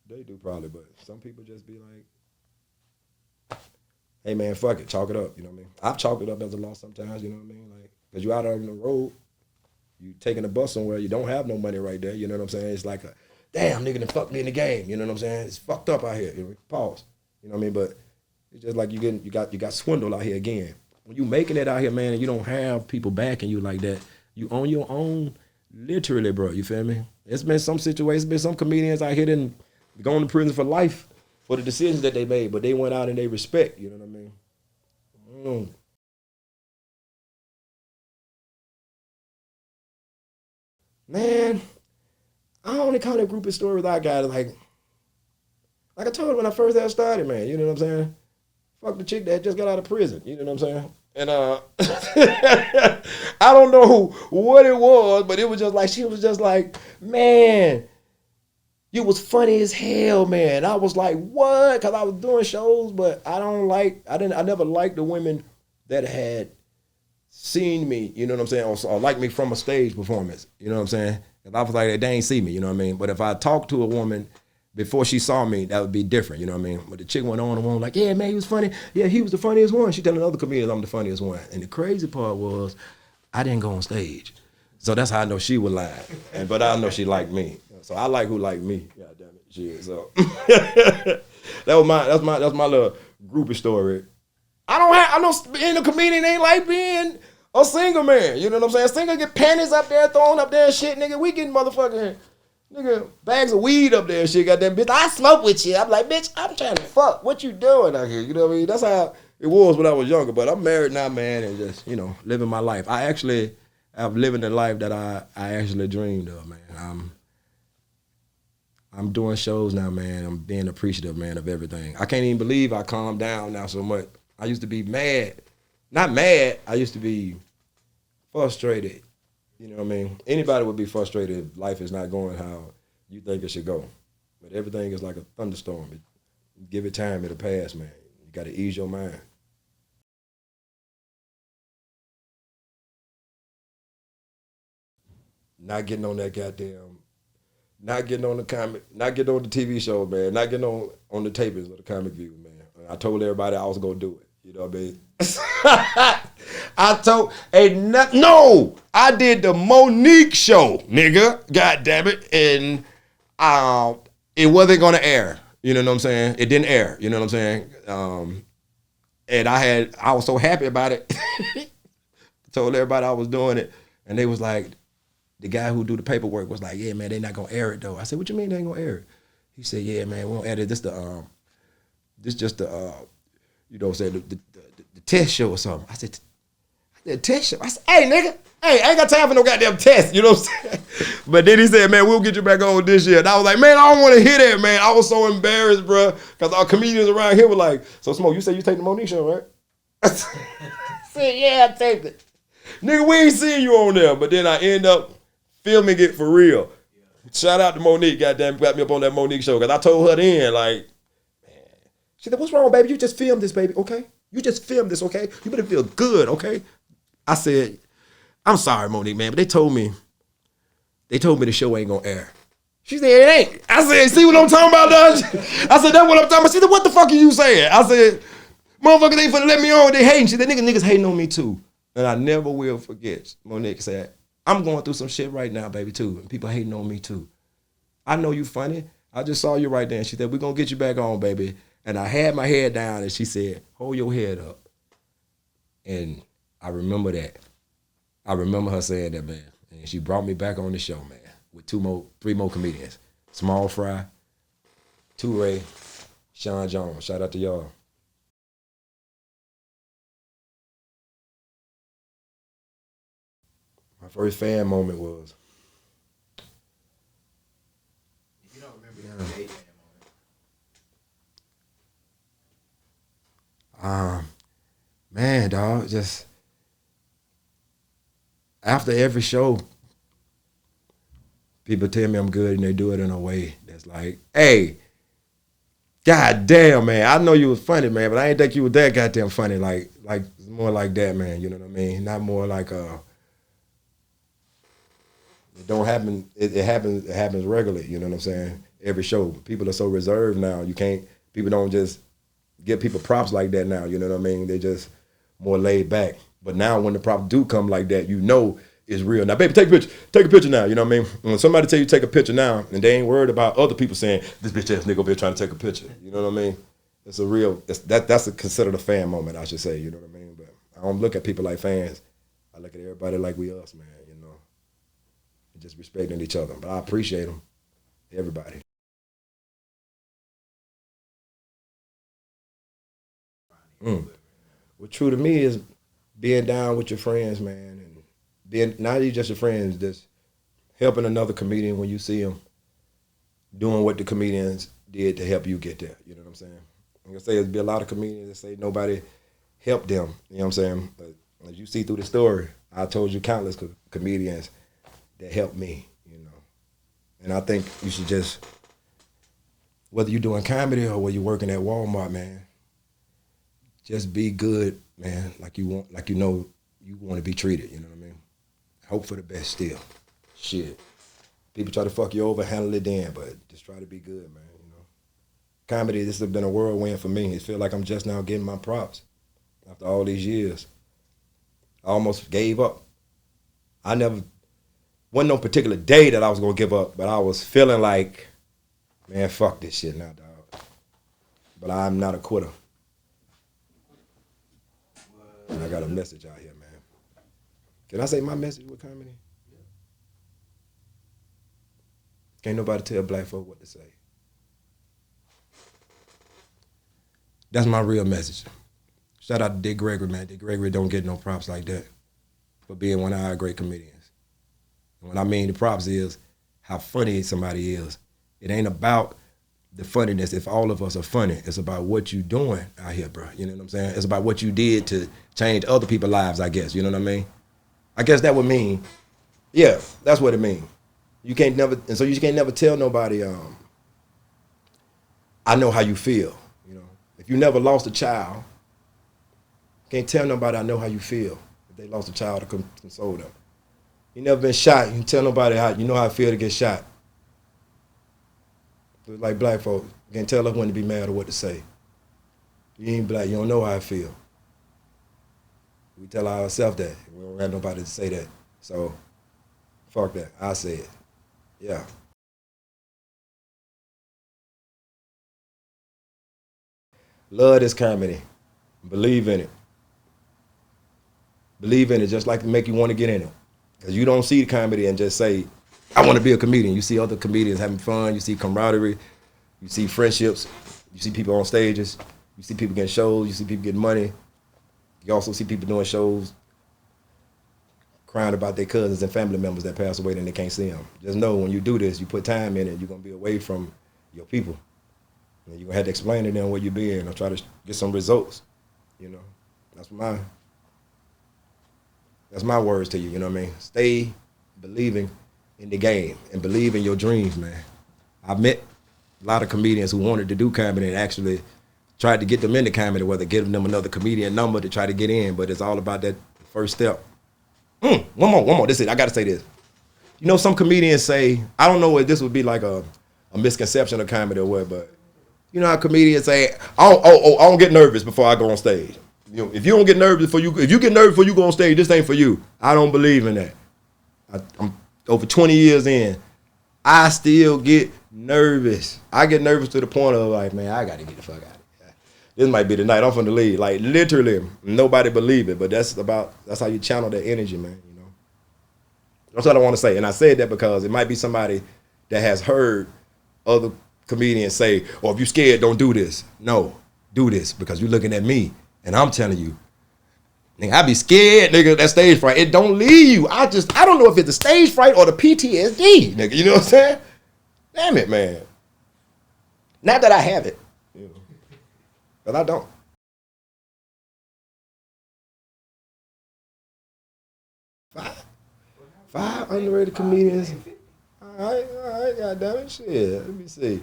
they do probably. But some people just be like, hey, man, fuck it. Chalk it up. You know what I mean? I've chalked it up as a loss sometimes. You know what I mean? Like, because you out on the road, you taking a bus somewhere, you don't have no money right there. You know what I'm saying? It's like a, damn, nigga done fucked me in the game. You know what I'm saying? It's fucked up out here. Pause. You know what I mean? But it's just like you got swindled out here again. When you making it out here, man, and you don't have people backing you like that, you on your own, literally, bro. You feel me? It's been some situations, been some comedians out here that going to prison for life for the decisions that they made, but they went out and they respect. You know what I mean? Man, I only kind of group of stories I got like I told you when I first had started, man. You know what I'm saying? Fuck the chick that just got out of prison. You know what I'm saying? And I don't know what it was, but it was just like, she was just like, man, you was funny as hell, man. I was like, what? Because I was doing shows, but I never liked the women that had seen me, you know what I'm saying, or like me from a stage performance, you know what I'm saying? If I was like, they ain't see me, you know what I mean? But if I talked to a woman before she saw me, that would be different, you know what I mean? But the chick went on and on like, yeah, man, he was funny. Yeah, he was the funniest one. She telling other comedians I'm the funniest one. And the crazy part was, I didn't go on stage. So that's how I know she was lying. But I know she liked me. So I like who like me. God damn it, shit. So that's my little groupie story. I know being a comedian ain't like being a single man. You know what I'm saying? Single get panties up there, thrown up there and shit, nigga. We getting motherfucking nigga bags of weed up there and shit. Goddamn bitch, I smoke with you. I'm like, bitch, I'm trying to fuck. What you doing out here? You know what I mean? That's how it was when I was younger. But I'm married now, man, and just living my life. I'm living the life that I actually dreamed of, man. I'm doing shows now, man. I'm being appreciative, man, of everything. I can't even believe I calmed down now so much. I used to be mad. Not mad, I used to be frustrated. You know what I mean? Anybody would be frustrated if life is not going how you think it should go. But everything is like a thunderstorm. Give it time, it'll pass, man. You got to ease your mind. Not getting on that goddamn, not getting on the TV show, man. Not getting on the tapings of the Comic View, man. I told everybody I was gonna do it. You know what I mean? I did the Monique show, nigga. God damn it. And it wasn't gonna air. You know what I'm saying? It didn't air. You know what I'm saying? And I was so happy about it. Told everybody I was doing it. And they was like, the guy who do the paperwork was like, yeah, man, they not gonna air it though. I said, what you mean they ain't gonna air it? He said, yeah, man, we won't air it. This just the test show or something. I said, test show? I said, hey, nigga, hey, I ain't got time for no goddamn test, you know what I'm saying? But then he said, man, we'll get you back on this year. And I was like, man, I don't want to hear that, man. I was so embarrassed, bro, because our comedians around here were like, so Smoke, you said you take the Monique show, right? I said, yeah, I take it. Nigga, we ain't seen you on there. But then I end up filming it for real. Shout out to Monique, goddamn, got me up on that Monique show. Because I told her then, like, man. She said, what's wrong, baby? You just filmed this, baby, okay? You just filmed this, okay? You better feel good, okay? I said, I'm sorry, Monique, man, but they told me the show ain't gonna air. She said, it ain't. I said, see what I'm talking about, Dodge? I said, that's what I'm talking about. She said, what the fuck are you saying? I said, motherfucker, they finna let me on. They hating. She said, niggas hating on me too. And I never will forget. Monique said, I'm going through some shit right now, baby, too. And people hating on me too. I know you funny. I just saw you right there. And she said, we're gonna get you back on, baby. And I had my head down and she said, hold your head up. And I remember that. I remember her saying that, man. And she brought me back on the show, man, with three more comedians. Small Fry, Toure, Sean Jones. Shout out to y'all. My first fan moment was. If you don't remember your first fan moment. Man, dog, just after every show, people tell me I'm good and they do it in a way that's like, hey, god damn, man, I know you was funny, man, but I ain't think you was that goddamn funny. Like more like that, man, you know what I mean? Not more like it don't happen, it happens regularly, you know what I'm saying? Every show. People are so reserved now. People don't just give people props like that now, you know what I mean? They just more laid back. But now when the props do come like that, you know it's real. Now, baby, take a picture. Take a picture now, you know what I mean? When somebody tell you take a picture now and they ain't worried about other people saying, this bitch ass nigga over here trying to take a picture, you know what I mean? It's a real, that's considered a fan moment, I should say, you know what I mean? But I don't look at people like fans. I look at everybody like we us, man, you know? Just respecting each other. But I appreciate them, everybody. What true to me is being down with your friends, man, and being not even just your friends, just helping another comedian when you see them, doing what the comedians did to help you get there. You know what I'm saying? I'm gonna say there's be a lot of comedians that say nobody helped them. You know what I'm saying? But as you see through the story, I told you countless comedians that helped me. You know, and I think you should just, whether you're doing comedy or whether you're working at Walmart, man. Just be good, man, like you want to be treated, you know what I mean? Hope for the best still. Shit. People try to fuck you over, handle it then, but just try to be good, man, you know? Comedy, this has been a whirlwind for me. It feels like I'm just now getting my props after all these years. I almost gave up. One wasn't no particular day that I was gonna give up, but I was feeling like, man, fuck this shit now, dog. But I'm not a quitter. And I got a message out here, man. Can I say my message with comedy? Can't nobody tell black folk what to say. That's my real message. Shout out to Dick Gregory, man. Dick Gregory don't get no props like that for being one of our great comedians. And what I mean the props is how funny somebody is. It ain't about the funniness if all of us are funny. It's about what you doing out here, bro. You know what I'm saying? It's about what you did to change other people's lives, I guess. You know what I mean? I guess that would mean, yeah, that's what it means. You can't never, and so you can't never tell nobody, I know how you feel. You know, if you never lost a child, you can't tell nobody I know how you feel if they lost a child to console them. You never been shot, you can tell nobody how you know how I feel to get shot. It's like black folk, you can't tell us when to be mad or what to say. You ain't black, you don't know how I feel. We tell ourselves that. We don't have nobody to say that. So, fuck that. I say it. Yeah. Love this comedy. Believe in it. Believe in it just like to make you want to get in it. Because you don't see the comedy and just say, I want to be a comedian. You see other comedians having fun. You see camaraderie. You see friendships. You see people on stages. You see people getting shows. You see people getting money. You also see people doing shows crying about their cousins and family members that pass away and they can't see them. Just know when you do this, you put time in it, you're going to be away from your people. And you're going to have to explain to them where you been or try to get some results. You know, that's my words to you, you know what I mean? Stay believing in the game and believe in your dreams, man. I've met a lot of comedians who wanted to do comedy and actually tried to get them into comedy, whether giving them another comedian number to try to get in, but it's all about that first step. One more. This is it. I got to say this. You know, some comedians say, I don't know if this would be like a misconception of comedy or what, but you know how comedians say, I don't get nervous before I go on stage. You know, if you don't get nervous if you get nervous before you go on stage, this ain't for you. I don't believe in that. I'm over 20 years in. I still get nervous. I get nervous to the point of like, man, I got to get the fuck out of here. This might be the night I'm finna leave. Like literally, nobody believe it, but that's how you channel that energy, man. You know, that's what I want to say. And I said that because it might be somebody that has heard other comedians say, "Oh, if you scared, don't do this." No, do this because you're looking at me, and I'm telling you, nigga, I be scared, nigga. That stage fright, it don't leave you. I don't know if it's the stage fright or the PTSD, nigga. You know what I'm saying? Damn it, man. Not that I have it. But I don't. Five underrated comedians. All right, goddamn it, shit. Let me see.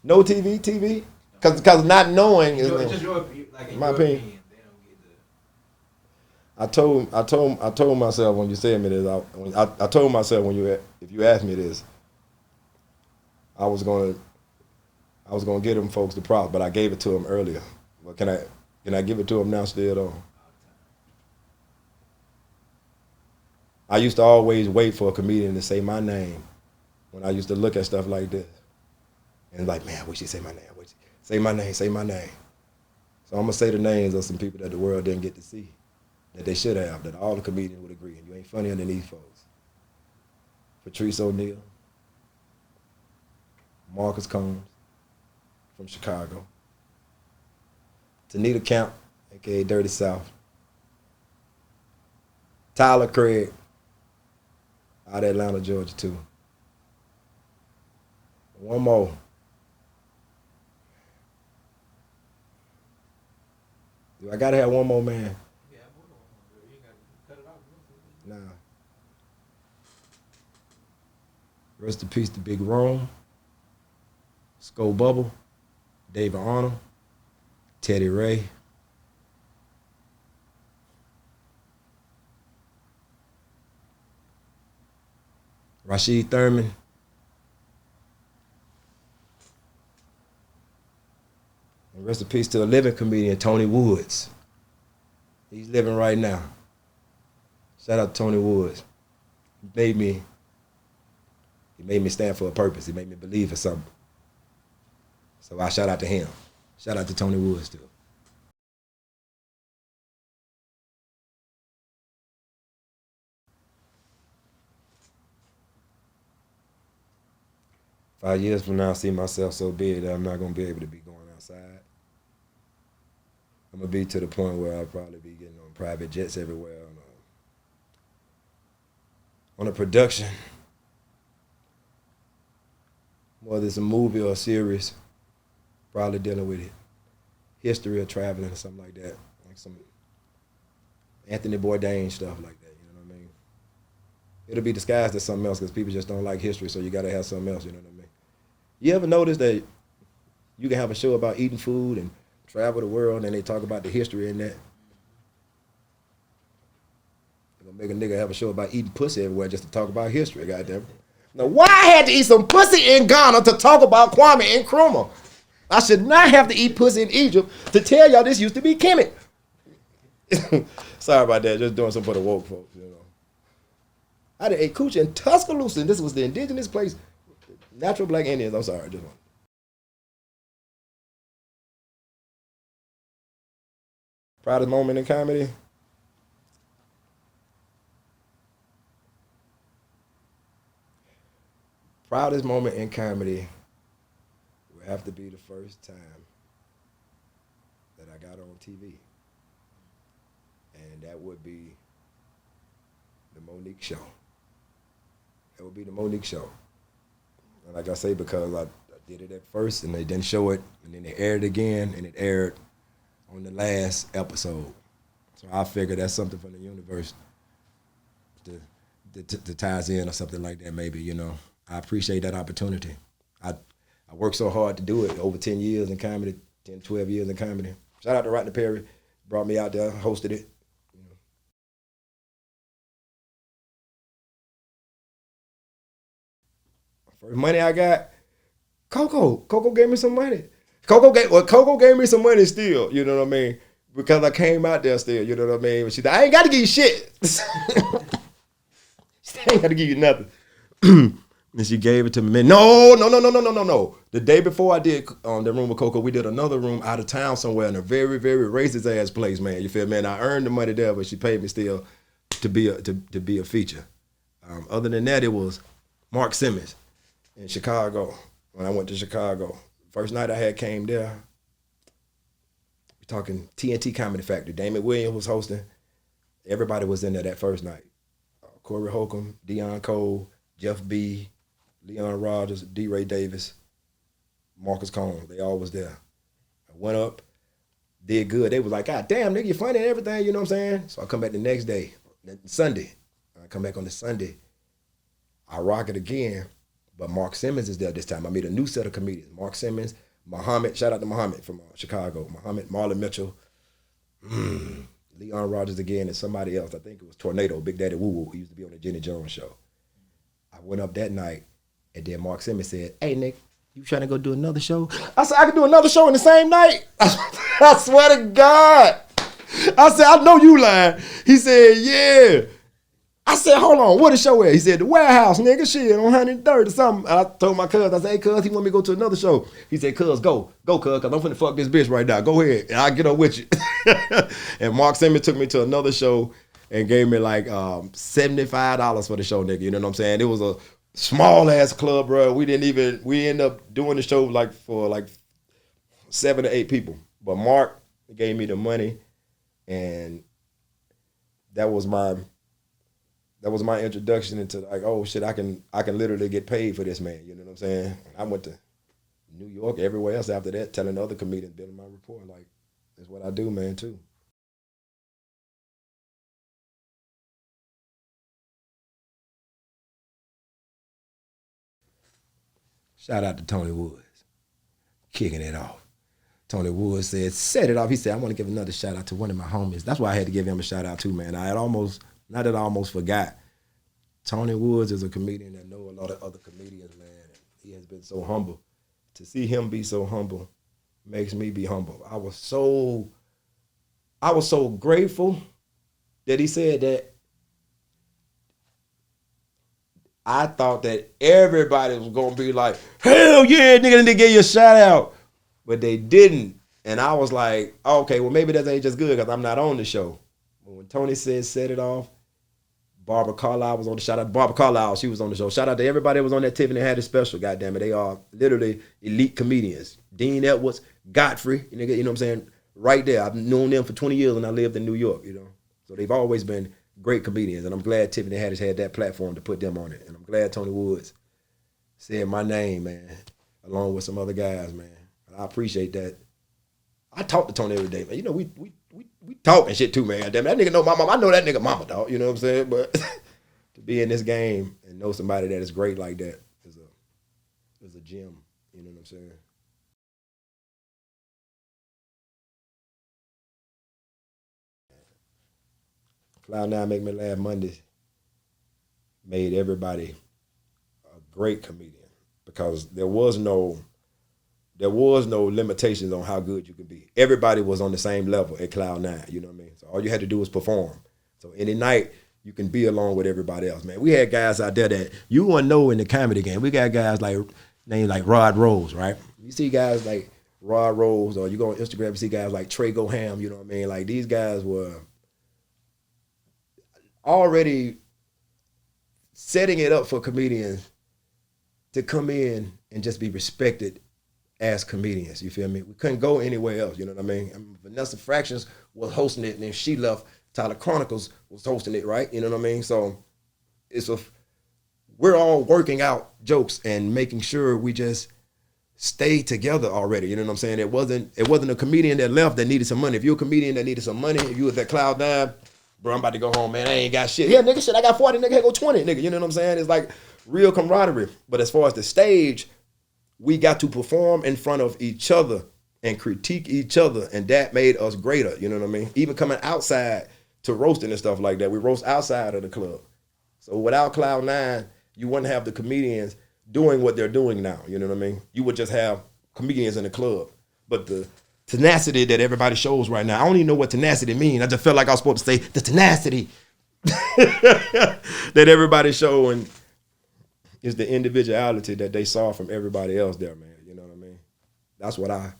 No TV, because not knowing is my opinion. I told myself when you said me this. I told myself if you asked me this, I was gonna give them folks the props, but I gave it to them earlier. But can I give it to them now still though? I used to always wait for a comedian to say my name when I used to look at stuff like this. And like, man, I wish he'd say my name. Say my name. So I'm gonna say the names of some people that the world didn't get to see, that they should have, that all the comedians would agree. And you ain't funny underneath folks. Patrice O'Neal, Marcus Combs, from Chicago. Tanita Camp, aka Dirty South. Tyler Craig, out of Atlanta, Georgia too. One more. Do I gotta have one more man? Yeah, you gotta cut it off. Nah. Rest in peace to Big Rome, Skull Bubble, David Arnold, Teddy Ray. Rashid Thurman. And rest in peace to a living comedian, Tony Woods. He's living right now. Shout out to Tony Woods. He made me stand for a purpose. He made me believe in something. So I shout out to him. Shout out to Tony Woods too. Five years from now, I see myself so big that I'm not gonna be able to be going outside. I'm gonna be to the point where I'll probably be getting on private jets everywhere on a production, whether it's a movie or a series, probably dealing with it, history or traveling or something like that, like some Anthony Bourdain stuff like that. You know what I mean? It'll be disguised as something else because people just don't like history, so you gotta have something else. You know what I mean? You ever notice that you can have a show about eating food and travel the world and they talk about the history in that? They're gonna make a nigga have a show about eating pussy everywhere just to talk about history, goddamn. Now, why I had to eat some pussy in Ghana to talk about Kwame Nkrumah? I should not have to eat pussy in Egypt to tell y'all this used to be Kemet. Sorry about that, just doing something for the woke folks, you know. I done ate coochie in Tuscaloosa, and this was the indigenous place. Natural black Indians, I'm sorry, just one. Proudest moment in comedy? Proudest moment in comedy would have to be the first time that I got on TV. And that would be the Monique Show. That would be the Monique Show. And like I say, because I did it at first and they didn't show it, and then they aired it again, and it aired on the last episode. So I figured that's something from the universe to ties in or something like that maybe, you know. I appreciate that opportunity. I worked so hard to do it, over 10 years in comedy, 10, 12 years in comedy. Shout out to Rodney Perry, brought me out there, hosted it. You know. First money I got, Coco gave me some money. Coco gave me some money still, you know what I mean? Because I came out there still, you know what I mean? But she said, I ain't got to give you shit. She ain't got to give you nothing. And she gave it to me. No. The day before I did the room with Coco, we did another room out of town somewhere in a very, very racist ass place, man. You feel me? And I earned the money there, but she paid me still to be a feature. Other than that, it was Mark Simmons in Chicago. When I went to Chicago, first night I had came there. We talking TNT Comedy Factory. Damon Williams was hosting. Everybody was in there that first night. Corey Holcomb, Deion Cole, Jeff B, Leon Rogers, D. Ray Davis, Marcus Combs. They all was there. I went up, did good. They was like, God damn, nigga, you funny and everything, you know what I'm saying? So I come back the next day, Sunday. I come back on the Sunday. I rock it again, but Mark Simmons is there this time. I meet a new set of comedians. Mark Simmons, Muhammad, shout out to Muhammad from Chicago. Muhammad, Marlon Mitchell, Leon Rogers again, and somebody else. I think it was Tornado, Big Daddy Woo Woo, who used to be on the Jenny Jones show. I went up that night, and then Mark Simmons said, hey, Nick, you trying to go do another show? I said, I can do another show in the same night? I swear to God. I said, I know you lying. He said, yeah. I said, hold on, what the show at? He said, the Warehouse, nigga, shit, on 103rd or something. I told my cuz, I said, hey, cuz, he want me to go to another show. He said, cuz, go, cuz, because I'm finna fuck this bitch right now. Go ahead, and I'll get up with you. And Mark Simmons took me to another show and gave me like $75 for the show, nigga. You know what I'm saying? It was a small ass club, bro. We ended up doing the show like for like 7 to 8 people. But Mark gave me the money, and that was my introduction into like, oh shit, I can literally get paid for this, man. You know what I'm saying? I went to New York, everywhere else after that, telling other comedians, building my rapport. Like, that's what I do, man, too. Shout out to Tony Woods, kicking it off. Tony Woods said, set it off. He said, I want to give another shout out to one of my homies. That's why I had to give him a shout out too, man. I almost forgot. Tony Woods is a comedian that know a lot of other comedians, man. He has been so humble. To see him be so humble makes me be humble. I was so grateful that he said that I thought that everybody was gonna be like, hell yeah, nigga, and they gave you a shout out. But they didn't. And I was like, okay, well, maybe that ain't just good because I'm not on the show. But when Tony said Set It Off, Barbara Carlisle was on the shout out. Barbara Carlisle, she was on the show. Shout out to everybody that was on that Tiffany Haddish special. Goddamn it, they are literally elite comedians. Dean Edwards, Godfrey, you know what I'm saying? Right there. I've known them for 20 years and I lived in New York, you know. So they've always been great comedians. And I'm glad Tiffany Haddish had that platform to put them on it. And I'm glad Tony Woods said my name, man, along with some other guys, man. I appreciate that. I talk to Tony every day, man. You know, we talk and shit too, man. Damn, that nigga know my mama. I know that nigga mama, dog. You know what I'm saying? But to be in this game and know somebody that is great like that is a gem. You know what I'm saying? Cloud9 Make Me Laugh Mondays made everybody a great comedian because there was no limitations on how good you could be. Everybody was on the same level at Cloud9, you know what I mean? So all you had to do was perform. So any night, you can be along with everybody else, man. We had guys out there that you wouldn't know in the comedy game. We got guys named like Rod Rose, right? You see guys like Rod Rose, or you go on Instagram and see guys like Trey Goham, you know what I mean? Like these guys were already setting it up for comedians to come in and just be respected as comedians, you feel me? We couldn't go anywhere else, you know what I mean? Vanessa Fractions was hosting it, and then she left. Tyler Chronicles was hosting it, right? You know what I mean? So we're all working out jokes and making sure we just stay together already, you know what I'm saying? It wasn't a comedian that left that needed some money. If you're a comedian that needed some money, if you was at Cloud9, bro, I'm about to go home, man, I ain't got shit. Yeah, nigga, shit, I got 40, nigga, here go 20, nigga, you know what I'm saying? It's like real camaraderie. But as far as the stage, we got to perform in front of each other and critique each other, and that made us greater, you know what I mean? Even coming outside to roasting and stuff like that, we roast outside of the club. So without Cloud9, you wouldn't have the comedians doing what they're doing now, you know what I mean? You would just have comedians in the club. But the tenacity that everybody shows right now, I don't even know what tenacity means. I just felt like I was supposed to say the tenacity that everybody's showing is the individuality that they saw from everybody else there, man. You know what I mean? That's what I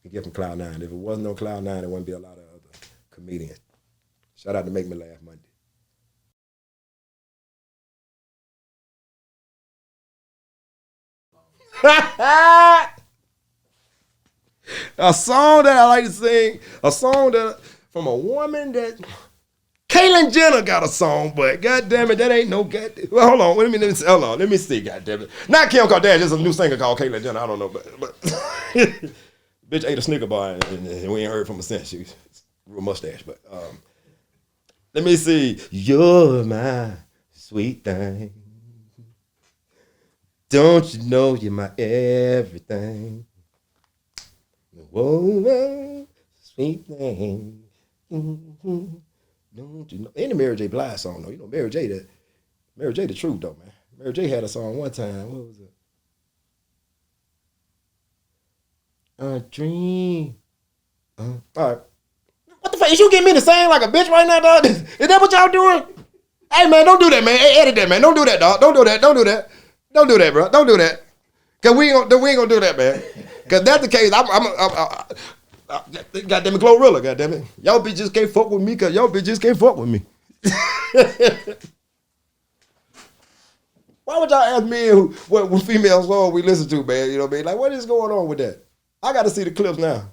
can get from Cloud9. If it wasn't no Cloud9, there wouldn't be a lot of other comedians. Shout out to Make Me Laugh Monday. A song that I like to sing, a song that from a woman that Caitlyn Jenner got a song, but goddamn it, that ain't no goddamn. Well, hold on, let me see, goddamn it. Not Kim Kardashian, there's a new singer called Caitlyn Jenner. I don't know, but bitch ate a Snicker bar and we ain't heard from her since. She's real mustache, but let me see. You're my sweet thing. Don't you know you're my everything? Whoa, sweet thing. Mm-hmm. Don't you know? Any Mary J. Blige song though. You know Mary J. the truth though, man. Mary J. had a song one time. What was it? A dream. All right. What the fuck? Is you getting me to sing like a bitch right now, dog? Is that what y'all doing? Hey man, don't do that, man. Hey, edit that, man. Don't do that, dog. Don't do that. Don't do that. Don't do that, bro. Don't do that. Cause we ain't gonna do that, man. Cause that's the case. Goddamn it, Glorilla, goddamn it. Y'all bitches can't fuck with me cause y'all bitches can't fuck with me. Why would y'all ask me what female song we listen to, man? You know what I mean? Like, what is going on with that? I gotta see the clips now.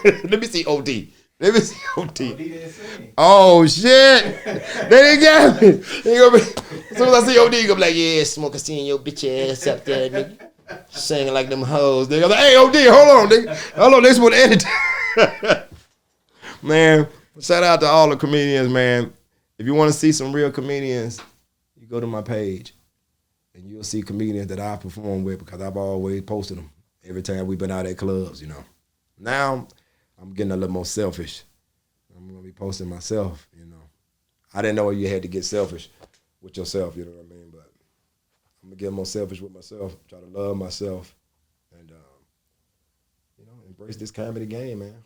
Let me see OD. Let me see OD. Oh shit! They didn't get me. As soon as I see OD, you gonna be like, yeah, smoking, seeing your bitch ass up there, nigga. Singing like them hoes, nigga. I'm like, hey OD, hold on, nigga. Hold on, they supposed to edit. Man, shout out to all the comedians, man. If you want to see some real comedians, you go to my page and you'll see comedians that I perform with because I've always posted them every time we've been out at clubs, you know. Now, I'm getting a little more selfish. I'm gonna be posting myself, you know. I didn't know you had to get selfish with yourself, you know what I mean? But I'm gonna get more selfish with myself, try to love myself, and embrace this comedy game, man.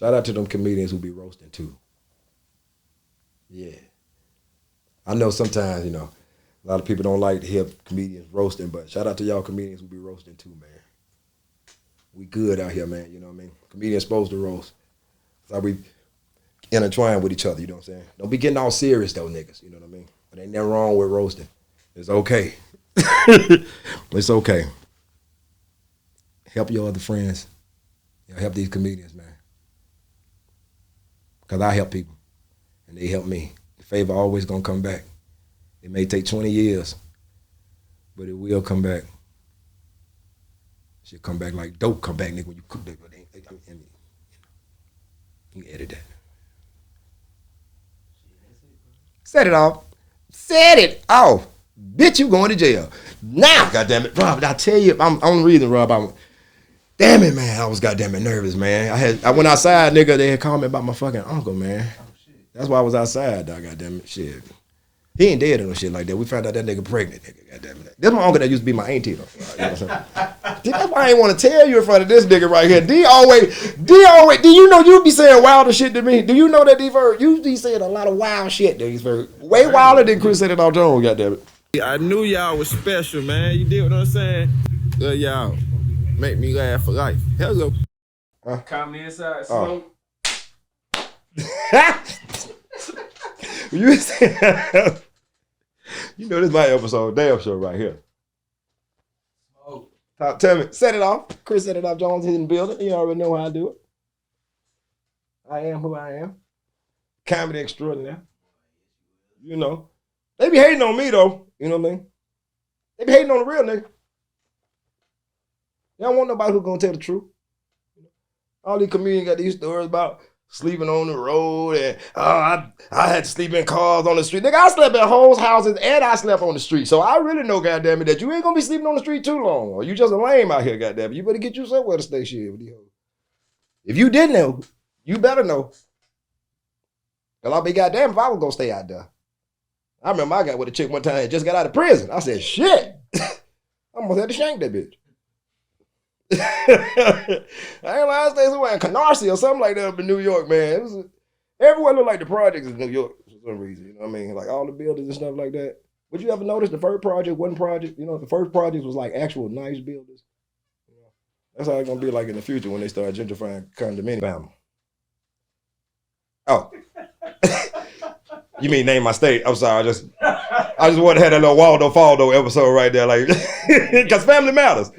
Shout out to them comedians who be roasting too. Yeah. I know sometimes, you know, a lot of people don't like to hear comedians roasting, but shout out to y'all comedians who be roasting too, man. We good out here, man, you know what I mean? Comedians supposed to roast. That's how we intertwine with each other, you know what I'm saying? Don't be getting all serious though, niggas, you know what I mean? But ain't nothing wrong with roasting. It's okay. It's okay. Help your other friends. You know, help these comedians, man. Because I help people, and they help me. The favor always gonna come back. It may take 20 years, but it will come back. Shit come back like dope come back, nigga, when you cook that. You can edit that. Set it off. Set it off. Bitch, you going to jail. Now, goddamn it. Rob, I tell you, I'm the reason, Rob, damn it, man, I was goddamn it nervous, man. I went outside, nigga, they had called me about my fucking uncle, man. That's why I was outside, dog, goddamn it, shit. He ain't dead or no shit like that. We found out that nigga pregnant, nigga, goddamn it. This my uncle that used to be my auntie, though. You know what I'm saying? That's why I ain't want to tell you in front of this nigga right here. D always, do you know you be saying wilder shit to me? Do you know that D-Verb? You be saying a lot of wild shit, D-Verb. Way wilder than Chris Sett It Off Jones, goddamn it. I knew y'all was special, man. You did what I'm saying? Y'all make me laugh for life. Hello. Comedy Inside, Smoke. You know this is my episode, damn show right here. Tell me, Set It Off. Chris Sett It Off Jones is in the building. You already know how I do it. I am who I am. Comedy extraordinaire. You know. They be hating on me though. You know what I mean? They be hating on the real nigga. They don't want nobody who's gonna tell the truth. All these comedians got these stories about sleeping on the road and I had to sleep in cars on the street. Nigga, I slept in hoes' houses and I slept on the street. So I really know, goddamn it, that you ain't gonna be sleeping on the street too long. Or you just a lame out here, goddamn it. You better get you somewhere to stay shit with these hoes. If you didn't know, you better know. Cause I'll be goddamn if I was gonna stay out there. I remember I got with a chick one time and just got out of prison. I said, shit. I almost had to shank that bitch. I ain't lying, I stayed somewhere in Canarsie or something like that up in New York, man. Everywhere looked like the projects in New York for some reason, you know what I mean? Like all the buildings and stuff like that. Would you ever notice the first project wasn't project? You know, the first project was like actual nice buildings. You know, that's how it's gonna be like in the future when they start gentrifying condominium. Oh. You mean name my state? I'm sorry, I just wanted to have that little Waldo Faldo episode right there, like, because family matters.